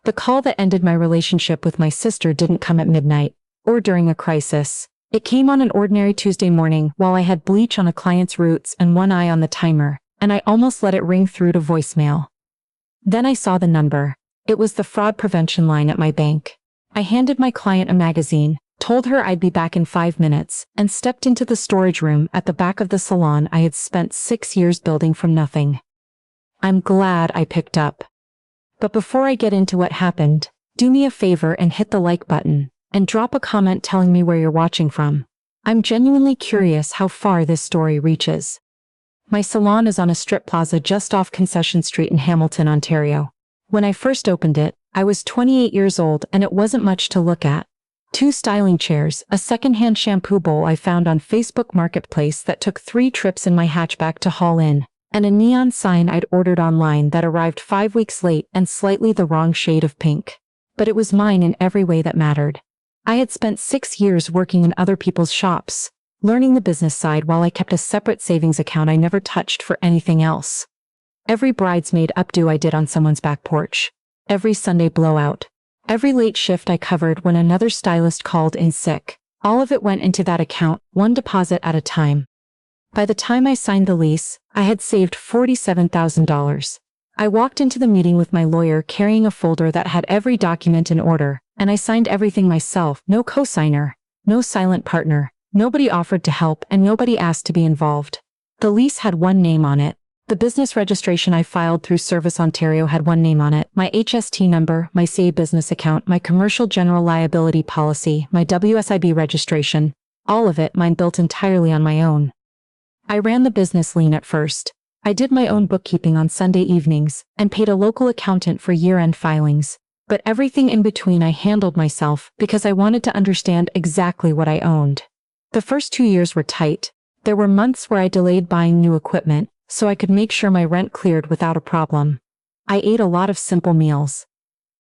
The call that ended my relationship with my sister didn't come at midnight, or during a crisis. It came on an ordinary Tuesday morning while I had bleach on a client's roots and one eye on the timer, and I almost let it ring through to voicemail. Then I saw the number. It was the fraud prevention line at my bank. I handed my client a magazine, told her I'd be back in 5 minutes, and stepped into the storage room at the back of the salon I had spent 6 years building from nothing. I'm glad I picked up. But before I get into what happened, do me a favor and hit the like button, and drop a comment telling me where you're watching from. I'm genuinely curious how far this story reaches. My salon is on a strip plaza just off Concession Street in Hamilton, Ontario. When I first opened it, I was 28 years old and it wasn't much to look at. 2 styling chairs, a secondhand shampoo bowl I found on Facebook Marketplace that took 3 trips in my hatchback to haul in, and a neon sign I'd ordered online that arrived 5 weeks late and slightly the wrong shade of pink. But it was mine in every way that mattered. I had spent 6 years working in other people's shops, learning the business side while I kept a separate savings account I never touched for anything else. Every bridesmaid updo I did on someone's back porch. Every Sunday blowout. Every late shift I covered when another stylist called in sick. All of it went into that account, one deposit at a time. By the time I signed the lease, I had saved $47,000. I walked into the meeting with my lawyer carrying a folder that had every document in order, and I signed everything myself, no co-signer, no silent partner, nobody offered to help, and nobody asked to be involved. The lease had one name on it. The business registration I filed through Service Ontario had one name on it, my HST number, my CA business account, my commercial general liability policy, my WSIB registration, all of it mine built entirely on my own. I ran the business lean at first. I did my own bookkeeping on Sunday evenings, and paid a local accountant for year-end filings. But everything in between I handled myself because I wanted to understand exactly what I owned. The first 2 years were tight. There were months where I delayed buying new equipment, so I could make sure my rent cleared without a problem. I ate a lot of simple meals.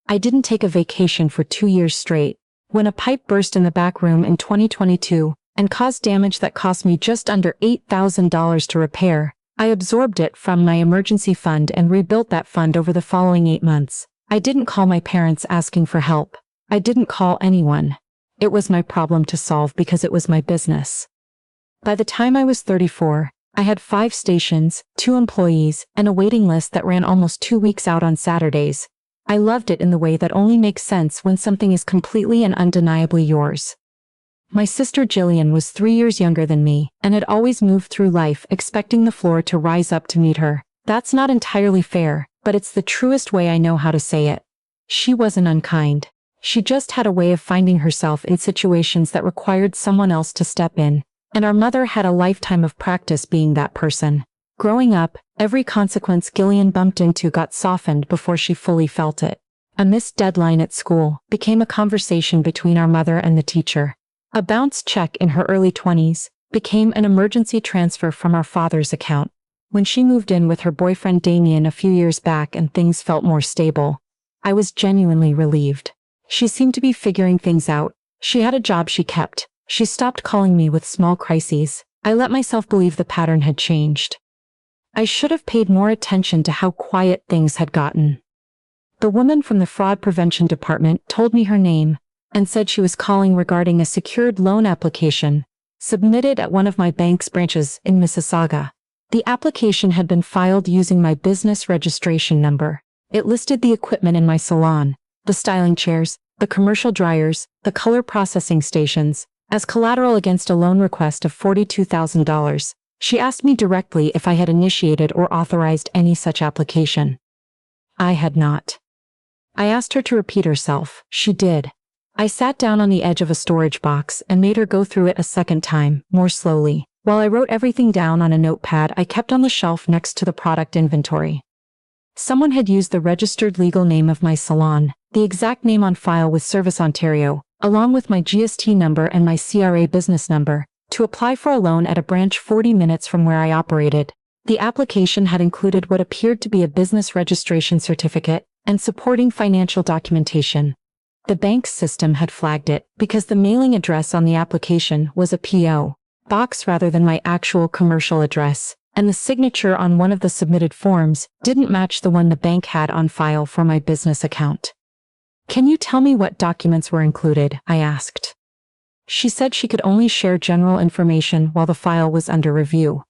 I didn't take a vacation for 2 years straight. When a pipe burst in the back room in 2022, and caused damage that cost me just under $8,000 to repair, I absorbed it from my emergency fund and rebuilt that fund over the following 8 months. I didn't call my parents asking for help. I didn't call anyone. It was my problem to solve because it was my business. By the time I was 34, I had 5 stations, 2 employees, and a waiting list that ran almost 2 weeks out on Saturdays. I loved it in the way that only makes sense when something is completely and undeniably yours. My sister Jillian was 3 years younger than me, and had always moved through life expecting the floor to rise up to meet her. That's not entirely fair, but it's the truest way I know how to say it. She wasn't unkind. She just had a way of finding herself in situations that required someone else to step in, and our mother had a lifetime of practice being that person. Growing up, every consequence Gillian bumped into got softened before she fully felt it. A missed deadline at school became a conversation between our mother and the teacher. A bounced check in her early 20s became an emergency transfer from our father's account. When she moved in with her boyfriend Damien a few years back and things felt more stable, I was genuinely relieved. She seemed to be figuring things out. She had a job she kept. She stopped calling me with small crises. I let myself believe the pattern had changed. I should have paid more attention to how quiet things had gotten. The woman from the fraud prevention department told me her name and said she was calling regarding a secured loan application submitted at one of my bank's branches in Mississauga. The application had been filed using my business registration number. It listed the equipment in my salon, the styling chairs, the commercial dryers, the color processing stations, as collateral against a loan request of $42,000. She asked me directly if I had initiated or authorized any such application. I had not. I asked her to repeat herself. She did. I sat down on the edge of a storage box and made her go through it a second time, more slowly, while I wrote everything down on a notepad I kept on the shelf next to the product inventory. Someone had used the registered legal name of my salon, the exact name on file with Service Ontario, along with my GST number and my CRA business number, to apply for a loan at a branch 40 minutes from where I operated. The application had included what appeared to be a business registration certificate and supporting financial documentation. The bank's system had flagged it because the mailing address on the application was a P.O. box rather than my actual commercial address, and the signature on one of the submitted forms didn't match the one the bank had on file for my business account. "Can you tell me what documents were included?" I asked. She said she could only share general information while the file was under review.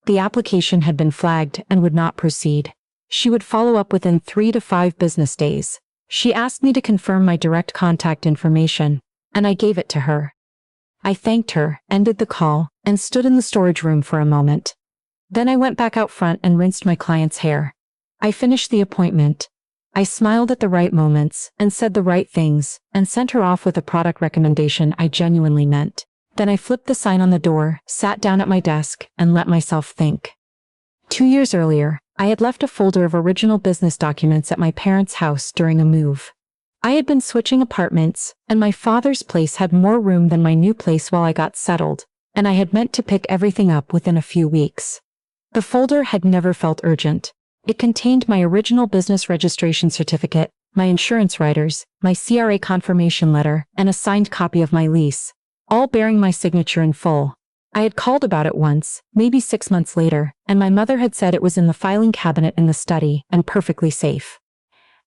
The application had been flagged and would not proceed. She would follow up within 3 to 5 business days. She asked me to confirm my direct contact information, and I gave it to her. I thanked her, ended the call, and stood in the storage room for a moment. Then I went back out front and rinsed my client's hair. I finished the appointment. I smiled at the right moments, and said the right things, and sent her off with a product recommendation I genuinely meant. Then I flipped the sign on the door, sat down at my desk, and let myself think. 2 years earlier, I had left a folder of original business documents at my parents' house during a move. I had been switching apartments, and my father's place had more room than my new place while I got settled, and I had meant to pick everything up within a few weeks. The folder had never felt urgent. It contained my original business registration certificate, my insurance riders, my CRA confirmation letter, and a signed copy of my lease, all bearing my signature in full. I had called about it once, maybe 6 months later, and my mother had said it was in the filing cabinet in the study and perfectly safe.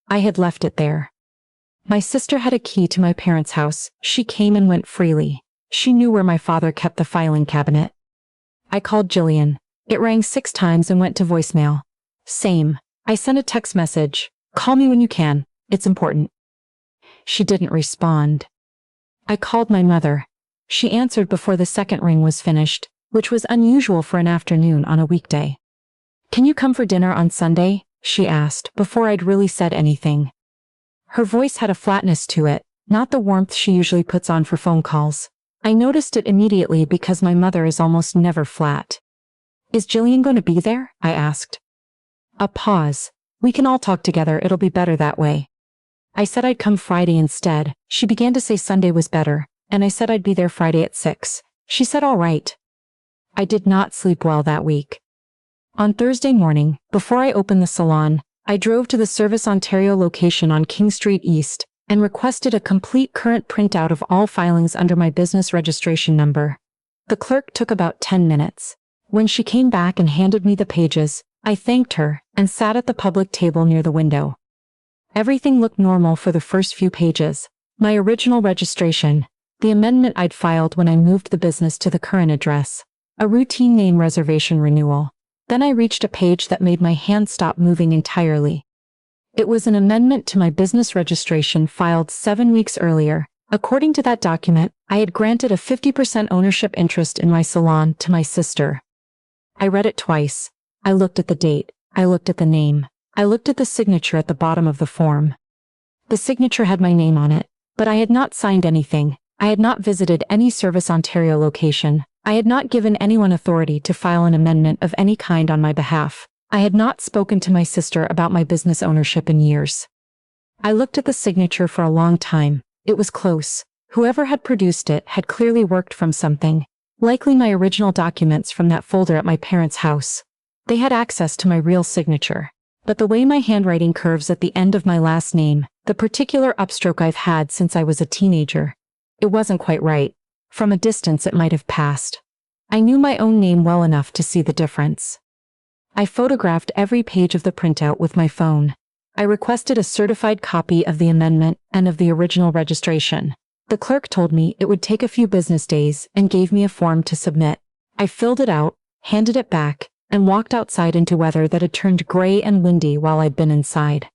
I had left it there. My sister had a key to my parents' house. She came and went freely. She knew where my father kept the filing cabinet. I called Jillian. It rang 6 times and went to voicemail. Same. I sent a text message. "Call me when you can. It's important." She didn't respond. I called my mother. She answered before the second ring was finished, which was unusual for an afternoon on a weekday. "Can you come for dinner on Sunday?" she asked, before I'd really said anything. Her voice had a flatness to it, not the warmth she usually puts on for phone calls. I noticed it immediately because my mother is almost never flat. "Is Jillian going to be there?" I asked. A pause. "We can all talk together, it'll be better that way." I said I'd come Friday instead. She began to say Sunday was better, and I said I'd be there Friday at 6. She said all right. I did not sleep well that week. On Thursday morning, before I opened the salon, I drove to the Service Ontario location on King Street East and requested a complete current printout of all filings under my business registration number. The clerk took about 10 minutes. When she came back and handed me the pages, I thanked her and sat at the public table near the window. Everything looked normal for the first few pages. My original registration, the amendment I'd filed when I moved the business to the current address, a routine name reservation renewal. Then I reached a page that made my hand stop moving entirely. It was an amendment to my business registration filed 7 weeks earlier. According to that document, I had granted a 50% ownership interest in my salon to my sister. I read it twice. I looked at the date. I looked at the name. I looked at the signature at the bottom of the form. The signature had my name on it, but I had not signed anything. I had not visited any Service Ontario location. I had not given anyone authority to file an amendment of any kind on my behalf. I had not spoken to my sister about my business ownership in years. I looked at the signature for a long time. It was close. Whoever had produced it had clearly worked from something, likely my original documents from that folder at my parents' house. They had access to my real signature. But the way my handwriting curves at the end of my last name, the particular upstroke I've had since I was a teenager, it wasn't quite right. From a distance it might have passed. I knew my own name well enough to see the difference. I photographed every page of the printout with my phone. I requested a certified copy of the amendment and of the original registration. The clerk told me it would take a few business days and gave me a form to submit. I filled it out, handed it back, and walked outside into weather that had turned gray and windy while I'd been inside.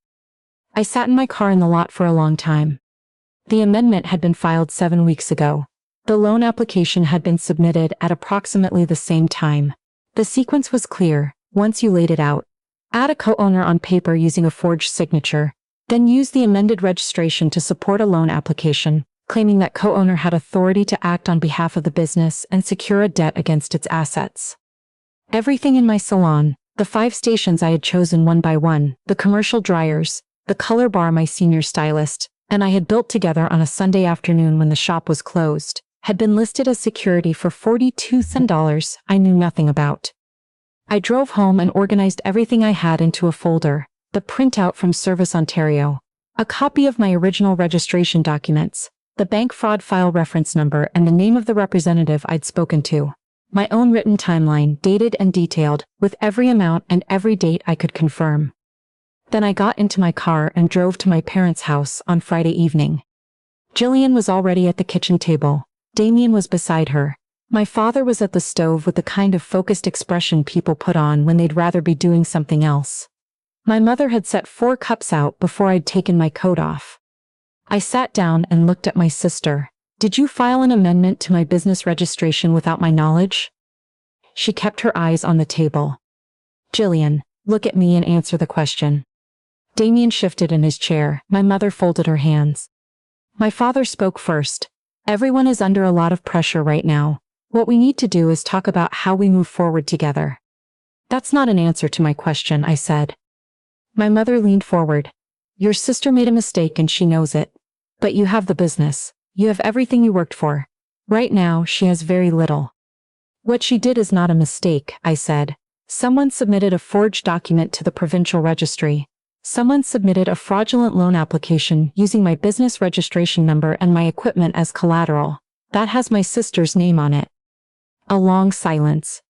I sat in my car in the lot for a long time. The amendment had been filed 7 weeks ago. The loan application had been submitted at approximately the same time. The sequence was clear, once you laid it out. Add a co-owner on paper using a forged signature, then use the amended registration to support a loan application, claiming that co-owner had authority to act on behalf of the business and secure a debt against its assets. Everything in my salon, the 5 stations I had chosen one by one, the commercial dryers, the color bar my senior stylist, and I had built together on a Sunday afternoon when the shop was closed, had been listed as security for $42,000 I knew nothing about. I drove home and organized everything I had into a folder, the printout from Service Ontario, a copy of my original registration documents, the bank fraud file reference number and the name of the representative I'd spoken to. My own written timeline, dated and detailed, with every amount and every date I could confirm. Then I got into my car and drove to my parents' house on Friday evening. Jillian was already at the kitchen table. Damien was beside her. My father was at the stove with the kind of focused expression people put on when they'd rather be doing something else. My mother had set 4 cups out before I'd taken my coat off. I sat down and looked at my sister. "Did you file an amendment to my business registration without my knowledge?" She kept her eyes on the table. "Jillian, look at me and answer the question." Damien shifted in his chair. My mother folded her hands. My father spoke first. "Everyone is under a lot of pressure right now. What we need to do is talk about how we move forward together." "That's not an answer to my question," I said. My mother leaned forward. "Your sister made a mistake and she knows it. But you have the business. You have everything you worked for. Right now, she has very little." "What she did is not a mistake," I said. "Someone submitted a forged document to the provincial registry. Someone submitted a fraudulent loan application using my business registration number and my equipment as collateral. That has my sister's name on it." A long silence.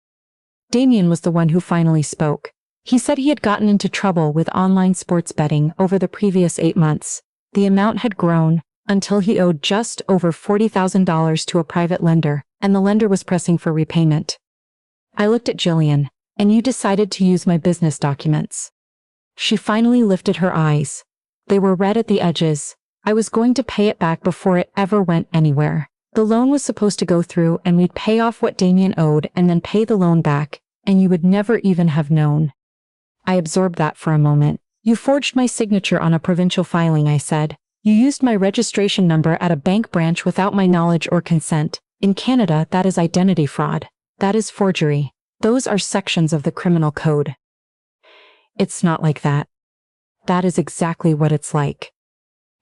Damien was the one who finally spoke. He said he had gotten into trouble with online sports betting over the previous 8 months. The amount had grown until he owed just over $40,000 to a private lender, and the lender was pressing for repayment. I looked at Jillian. "And you decided to use my business documents." She finally lifted her eyes. They were red at the edges. "I was going to pay it back before it ever went anywhere. The loan was supposed to go through and we'd pay off what Damien owed and then pay the loan back, and you would never even have known." I absorbed that for a moment. "You forged my signature on a provincial filing," I said. "You used my registration number at a bank branch without my knowledge or consent. In Canada, that is identity fraud. That is forgery. Those are sections of the criminal code." "It's not like that." "That is exactly what it's like."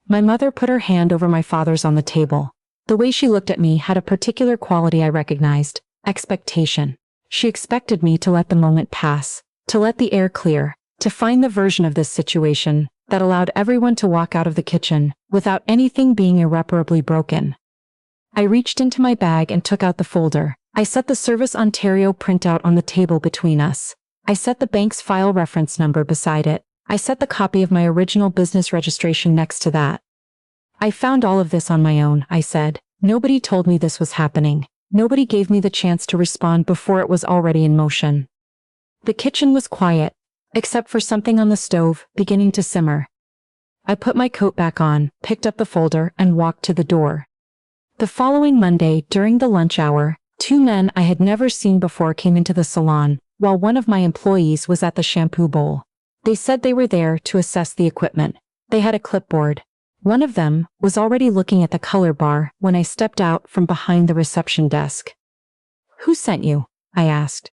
My mother put her hand over my father's on the table. The way she looked at me had a particular quality I recognized: expectation. She expected me to let the moment pass, to let the air clear, to find the version of this situation that allowed everyone to walk out of the kitchen without anything being irreparably broken. I reached into my bag and took out the folder. I set the Service Ontario printout on the table between us. I set the bank's file reference number beside it. I set the copy of my original business registration next to that. "I found all of this on my own," I said. "Nobody told me this was happening. Nobody gave me the chance to respond before it was already in motion." The kitchen was quiet, except for something on the stove beginning to simmer. I put my coat back on, picked up the folder, and walked to the door. The following Monday, during the lunch hour, 2 men I had never seen before came into the salon, while one of my employees was at the shampoo bowl. They said they were there to assess the equipment. They had a clipboard. One of them was already looking at the color bar when I stepped out from behind the reception desk. "Who sent you?" I asked.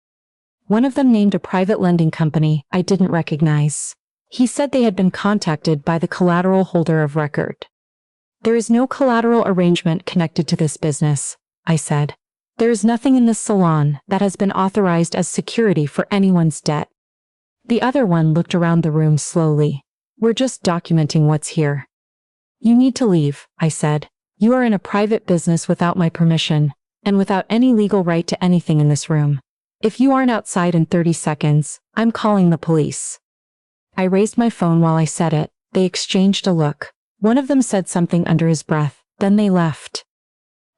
One of them named a private lending company I didn't recognize. He said they had been contacted by the collateral holder of record. "There is no collateral arrangement connected to this business," I said. "There is nothing in this salon that has been authorized as security for anyone's debt." The other one looked around the room slowly. "We're just documenting what's here." "You need to leave," I said. "You are in a private business without my permission, and without any legal right to anything in this room. If you aren't outside in 30 seconds, I'm calling the police." I raised my phone while I said it. They exchanged a look. One of them said something under his breath, then they left.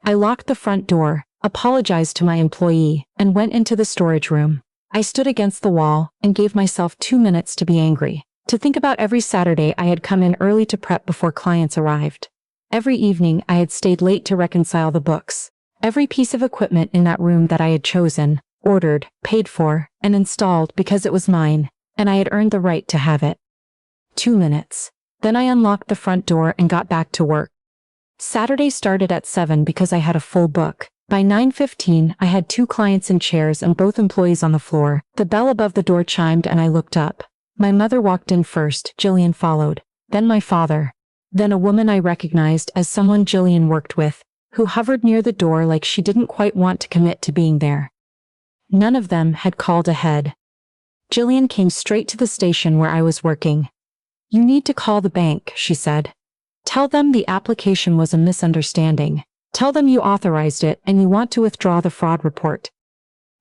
I locked the front door, apologized to my employee, and went into the storage room. I stood against the wall and gave myself 2 minutes to be angry, to think about every Saturday I had come in early to prep before clients arrived. Every evening I had stayed late to reconcile the books. Every piece of equipment in that room that I had chosen, ordered, paid for, and installed because it was mine, and I had earned the right to have it. 2 minutes. Then I unlocked the front door and got back to work. Saturday started at 7 because I had a full book. By 9:15, I had 2 clients in chairs and both employees on the floor. The bell above the door chimed and I looked up. My mother walked in first, Jillian followed, then my father, then a woman I recognized as someone Jillian worked with, who hovered near the door like she didn't quite want to commit to being there. None of them had called ahead. Jillian came straight to the station where I was working. "You need to call the bank," she said. "Tell them the application was a misunderstanding. Tell them you authorized it and you want to withdraw the fraud report."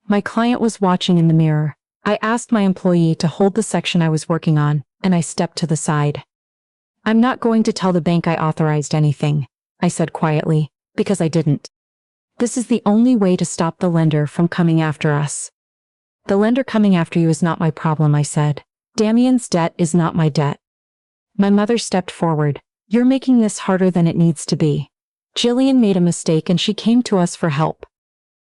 My client was watching in the mirror. I asked my employee to hold the section I was working on, and I stepped to the side. "I'm not going to tell the bank I authorized anything," I said quietly, because I didn't. "This is the only way to stop the lender from coming after us." "The lender coming after you is not my problem," I said. "Damien's debt is not my debt." My mother stepped forward. "You're making this harder than it needs to be. Jillian made a mistake and she came to us for help."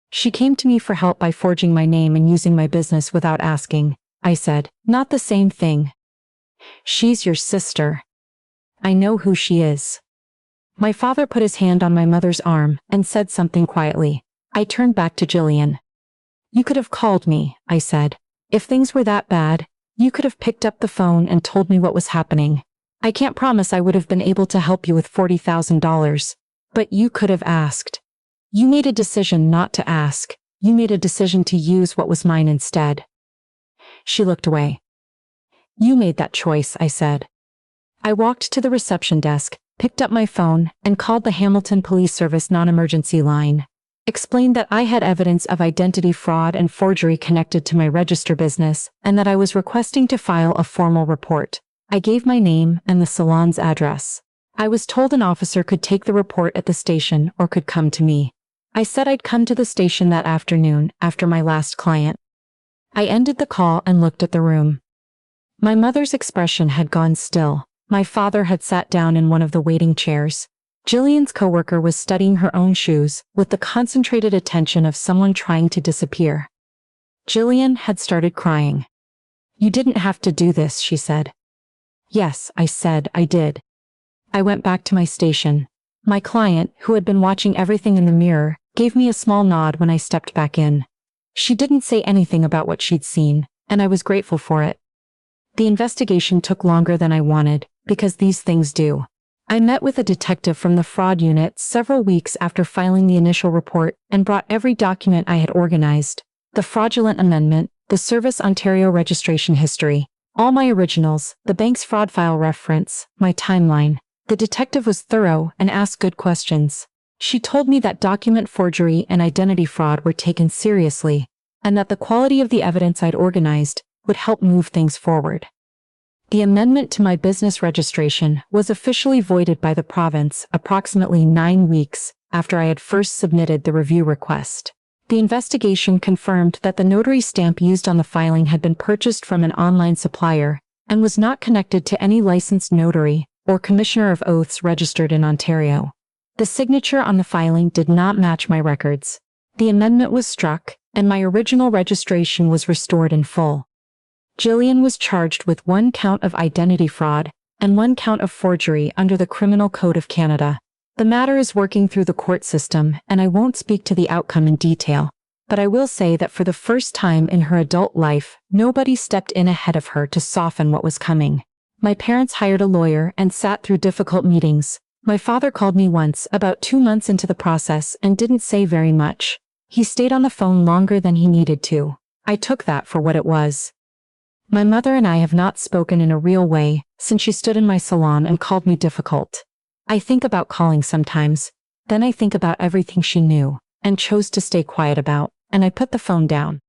"She came to me for help by forging my name and using my business without asking," I said. "Not the same thing." "She's your sister." "I know who she is." My father put his hand on my mother's arm and said something quietly. I turned back to Jillian. "You could have called me," I said. "If things were that bad, you could have picked up the phone and told me what was happening. I can't promise I would have been able to help you with $40,000, but you could have asked. You made a decision not to ask. You made a decision to use what was mine instead." She looked away. "You made that choice," I said. I walked to the reception desk, picked up my phone, and called the Hamilton Police Service non-emergency line. Explained that I had evidence of identity fraud and forgery connected to my register business, and that I was requesting to file a formal report. I gave my name and the salon's address. I was told an officer could take the report at the station or could come to me. I said I'd come to the station that afternoon after my last client. I ended the call and looked at the room. My mother's expression had gone still. My father had sat down in one of the waiting chairs. Jillian's coworker was studying her own shoes with the concentrated attention of someone trying to disappear. Jillian had started crying. "You didn't have to do this," she said. "Yes," I said, "I did." I went back to my station. My client, who had been watching everything in the mirror, gave me a small nod when I stepped back in. She didn't say anything about what she'd seen, and I was grateful for it. The investigation took longer than I wanted, because these things do. I met with a detective from the fraud unit several weeks after filing the initial report and brought every document I had organized: the fraudulent amendment, the Service Ontario registration history, all my originals, the bank's fraud file reference, my timeline. The detective was thorough and asked good questions. She told me that document forgery and identity fraud were taken seriously, and that the quality of the evidence I'd organized would help move things forward. The amendment to my business registration was officially voided by the province approximately 9 weeks after I had first submitted the review request. The investigation confirmed that the notary stamp used on the filing had been purchased from an online supplier and was not connected to any licensed notary or commissioner of oaths registered in Ontario. The signature on the filing did not match my records. The amendment was struck, and my original registration was restored in full. Jillian was charged with 1 count of identity fraud and 1 count of forgery under the Criminal Code of Canada. The matter is working through the court system, and I won't speak to the outcome in detail, but I will say that for the first time in her adult life, nobody stepped in ahead of her to soften what was coming. My parents hired a lawyer and sat through difficult meetings. My father called me once about 2 months into the process and didn't say very much. He stayed on the phone longer than he needed to. I took that for what it was. My mother and I have not spoken in a real way since she stood in my salon and called me difficult. I think about calling sometimes, then I think about everything she knew and chose to stay quiet about, and I put the phone down.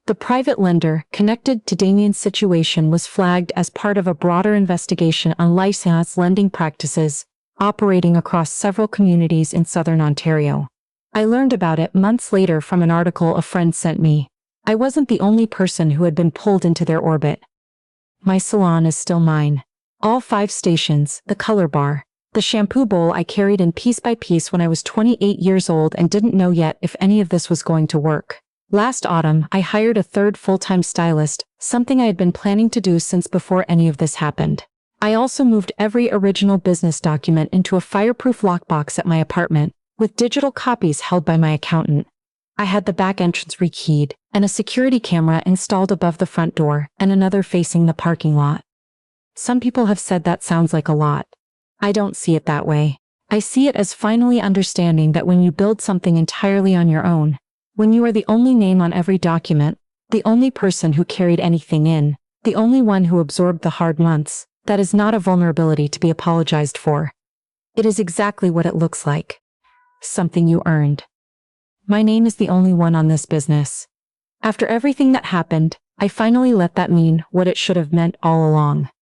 The private lender connected to Damien's situation was flagged as part of a broader investigation on licensed lending practices operating across several communities in southern Ontario. I learned about it months later from an article a friend sent me. I wasn't the only person who had been pulled into their orbit. My salon is still mine. All 5 stations, the color bar, the shampoo bowl I carried in piece by piece when I was 28 years old and didn't know yet if any of this was going to work. Last autumn, I hired a 3rd full-time stylist, something I had been planning to do since before any of this happened. I also moved every original business document into a fireproof lockbox at my apartment, with digital copies held by my accountant. I had the back entrance rekeyed, and a security camera installed above the front door, and another facing the parking lot. Some people have said that sounds like a lot. I don't see it that way. I see it as finally understanding that when you build something entirely on your own, when you are the only name on every document, the only person who carried anything in, the only one who absorbed the hard months, that is not a vulnerability to be apologized for. It is exactly what it looks like. Something you earned. My name is the only one on this business. After everything that happened, I finally let that mean what it should have meant all along.